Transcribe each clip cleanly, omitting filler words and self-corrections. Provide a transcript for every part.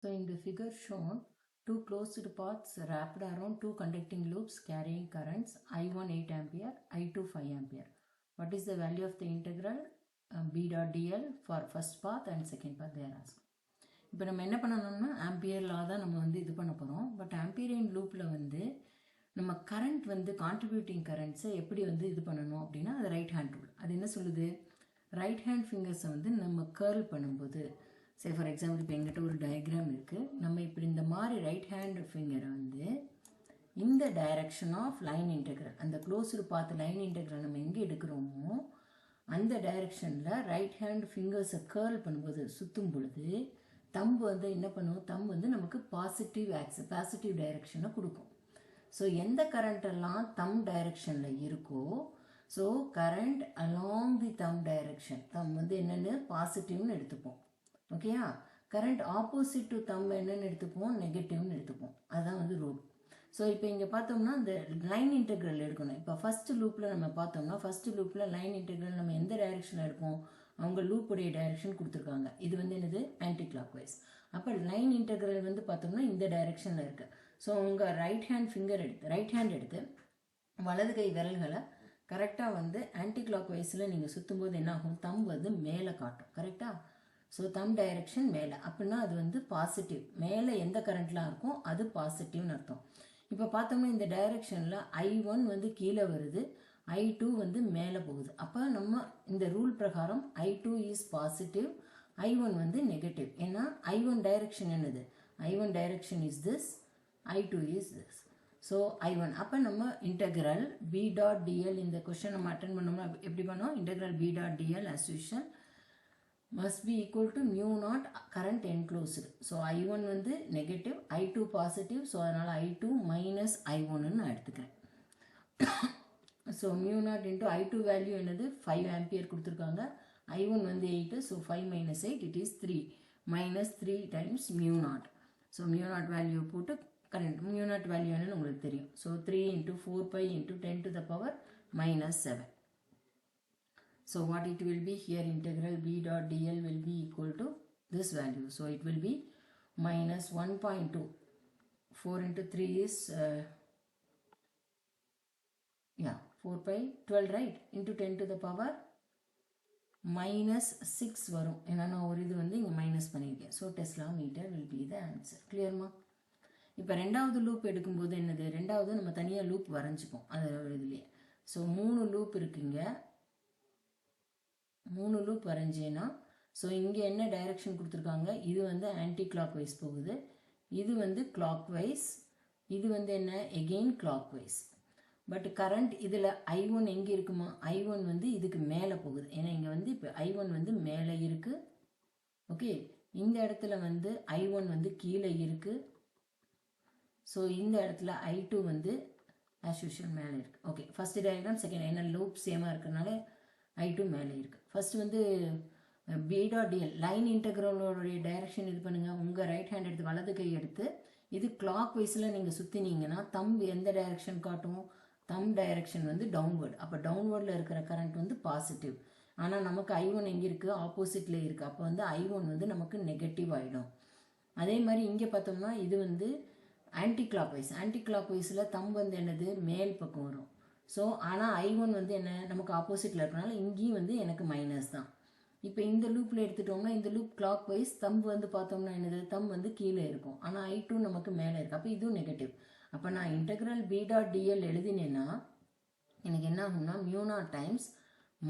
So in the figure shown, two closed paths wrapped around two conducting loops carrying currents I1 8 ampere, I2 5 ampere. What is the value of the integral B dot dl for first path and second path they are asked. இப்போ நம்ம என்ன பண்ணணும்னா ampere லா தான் நம்ம வந்து இது பண்ண போகிறோம். பட் ஆம்பியரின் லூப்பில் வந்து நம்ம கரண்ட் வந்து கான்ட்ரிபியூட்டிங் கரண்ட்ஸை எப்படி வந்து இது பண்ணணும் அப்படின்னா அது ரைட் ஹேண்ட் ரூல். அது என்ன சொல்லுது, ரைட் ஹேண்ட் ஃபிங்கர்ஸை வந்து நம்ம கர்ல் பண்ணும்போது, சே ஃபார் எக்ஸாம்பிள் இப்போ எங்கிட்ட ஒரு டயக்ராம் இருக்குது, நம்ம இப்படி இந்த மாதிரி ரைட் ஹேண்ட் ஃபிங்கரை வந்து இந்த டைரக்ஷன் ஆஃப் லைன் இன்டெக்ரல், அந்த க்ளோஸ்டு பார்த்து லைன் இன்டெக்ரல் நம்ம எங்கே எடுக்கிறோமோ அந்த டைரக்ஷனில் ரைட் ஹேண்ட் ஃபிங்கர்ஸை கர்ல் பண்ணும்போது சுற்றும் பொழுது தம்பு வந்து என்ன பண்ணும், தம்பு வந்து நமக்கு பாசிட்டிவ் டைரக்ஷனை கொடுக்கும். ஸோ எந்த கரண்ட்டெல்லாம் தம் டைரக்ஷனில் இருக்கோ, so current along the thumb direction, thumb வந்து என்னென்னு பாசிட்டிவ்னு எடுத்துப்போம். ஓகேயா, கரண்ட் ஆப்போசிட் டு தம் என்னென்னு எடுத்துப்போம், நெகட்டிவ்னு எடுத்துப்போம். அதுதான் வந்து ரூல். ஸோ இப்போ இங்கே பார்த்தோம்னா இந்த லைன் இன்டெக்ரல் எடுக்கணும். இப்போ ஃபஸ்ட்டு லூப்பில் நம்ம பார்த்தோம்னா ஃபஸ்ட்டு லூப்பில் லைன் இன்டெக்ரல் நம்ம எந்த டைரக்ஷனில் எடுப்போம், அவங்க லூப்புடைய டைரக்ஷன் கொடுத்துருக்காங்க. இது வந்து என்னது, ஆன்டி கிளாக் வைஸ். அப்போ லைன் இன்டெக்ரல் வந்து பார்த்தோம்னா இந்த டைரக்ஷனில் இருக்குது. ஸோ உங்கள் ரைட் ஹேண்ட் எடுத்து வலது கை விரல்களை கரெக்டாக வந்து ஆன்டி கிளாக் வைஸில் நீங்கள் சுற்றும் போது என்ன ஆகும், தம் வந்து மேலே காட்டும். கரெக்டாக, ஸோ தம் டைரக்ஷன் மேலே, அப்படின்னா அது வந்து பாசிட்டிவ். மேலே எந்த கரண்ட்லாம் இருக்கும் அது பாசிட்டிவ்னு அர்த்தம். இப்போ பார்த்தோம்னா இந்த டைரக்ஷனில் I1 வந்து கீழே வருது, I2 வந்து மேலே போகுது. அப்போ நம்ம இந்த ரூல் பிரகாரம் I2 இஸ் பாசிட்டிவ், I1 வந்து நெகட்டிவ். ஏன்னா I1 டைரக்ஷன் என்னது, I1 direction is this, I2 is this. So I1, அப்போ நம்ம இன்டெக்ரல் B டாட் dl, இந்த கொஸ்டின் நம்ம அட்டன் பண்ணோம்னா எப்படி பண்ணோம், integral B dot dl as usual must be equal to mu naught current enclosed. So I1 வந்து negative, I2 positive. So அதனால் I2 minus I1ன்னு எடுத்துக்கிறேன். So mu naught into I2 value என்னது 5 ampere கொடுத்துருக்காங்க, I1 வந்து 8, so 5 minus 8 it is 3, minus 3 times mu naught. So mu naught value போட்டு current mu naught value என்னன்னு உங்களுக்கு தெரியும். So 3 into 4 pi into 10 to the power minus 7. So what it will be here, integral B dot dl will be equal to this value. So it will be minus 1.2. 4 into 3 is 4 pi 12, right, into 10 to the power minus 6 வரும். ஏன்னா நான் ஒரு இது வந்து இங்கே minus பண்ணியிருக்கேன். So tesla meter will be the answer. கிளியர்மா? இப்போ ரெண்டாவது லூப் எடுக்கும்போது என்னது, ரெண்டாவது நம்ம தனியாக லூப் வரைஞ்சிப்போம் அது இதுலேயே. ஸோ 3 லூப் இருக்குங்க, 3 லூப் வரைஞ்சேன்னா, ஸோ இங்கே என்ன டைரக்ஷன் கொடுத்துருக்காங்க, இது வந்து ஆன்டி கிளாக் வைஸ் போகுது, இது வந்து கிளாக் வைஸ், இது வந்து என்ன again clockwise. But current இதில் I1 எங்கே இருக்குமா, I1 வந்து இதுக்கு மேலே போகுது. ஏன்னா இங்கே வந்து இப்போ I1 வந்து மேலே இருக்குது. ஓகே, இந்த இடத்துல வந்து I1 வந்து கீழே இருக்குது. ஸோ இந்த இடத்துல I2 வந்து ஆஸ் யூஷுவல் மேலே இருக்குது. ஓகே, ஃபஸ்ட்டு டயக்ராம் செகண்ட், ஏன்னா லூப் சேமாக இருக்கிறனால I2 மேலே இருக்குது. ஃபஸ்ட்டு வந்து B டாட் dl லைன் இன்டெக்ரலோடைய டைரக்ஷன் இது பண்ணுங்கள். உங்கள் ரைட் ஹேண்ட் எடுத்து வலது கை எடுத்து இது கிளாக் வைஸில் நீங்கள் சுற்றினீங்கன்னா தம் எந்த டைரக்ஷன் காட்டும், தம் டைரக்ஷன் வந்து டவுன்வர்ட். அப்போ டவுன்வர்டில் இருக்கிற கரண்ட் வந்து பாசிட்டிவ். ஆனால் நமக்கு I1 எங்கே இருக்குது, ஆப்போசிட்டில் இருக்குது. அப்போ வந்து I1 வந்து நமக்கு நெகட்டிவ் ஆகிடும். அதே மாதிரி இங்கே பார்த்தோம்னா இது வந்து ஆன்டி கிளாக் வைஸில் தம் வந்து என்னது மேல் பக்கம் வரும். ஸோ ஆனால் I1 வந்து என்ன நமக்கு ஆப்போசிட்டில் இருக்கிறனால இங்கேயும் வந்து எனக்கு மைனஸ் தான். இப்போ இந்த லூப்பில் எடுத்துட்டோம்னா இந்த லூப் கிளாக் வைஸ் தம் வந்து பார்த்தோம்னா என்னது, தம் வந்து கீழே இருக்கும். ஆனால் I2 நமக்கு மேலே இருக்குது. அப்போ இதுவும் நெகட்டிவ். அப்போ நான் இன்டெக்ரல் B டாட் dl எழுதினேன்னா எனக்கு என்ன ஆகும்னா mu naught times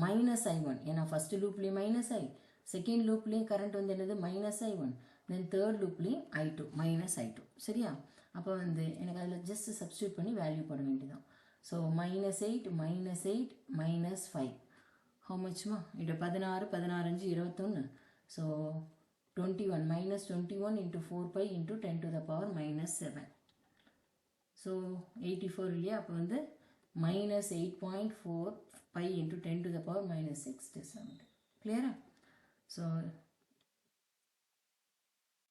minus I1. ஏன்னா ஃபஸ்ட்டு லூப்லேயும் மைனஸ் I, செகண்ட் லூப்லேயும் கரண்ட் வந்து என்னது மைனஸ் I1, தென் தேர்ட் லூப்லேயும் I2 மைனஸ் I2. சரியா, அப்போ வந்து எனக்கு அதில் ஜஸ்ட் சப்ஸ்டியூட் பண்ணி வேல்யூ போட வேண்டியதான். So minus 8 minus 5. How much ma? It is 16, 16, 21. So 21 minus 21 into 4 pi into 10 to the power minus 7. So 84 இல்லையா, அப்போ வந்து minus 8.4 pi into 10 to the power minus 6 decimeter. Clear? So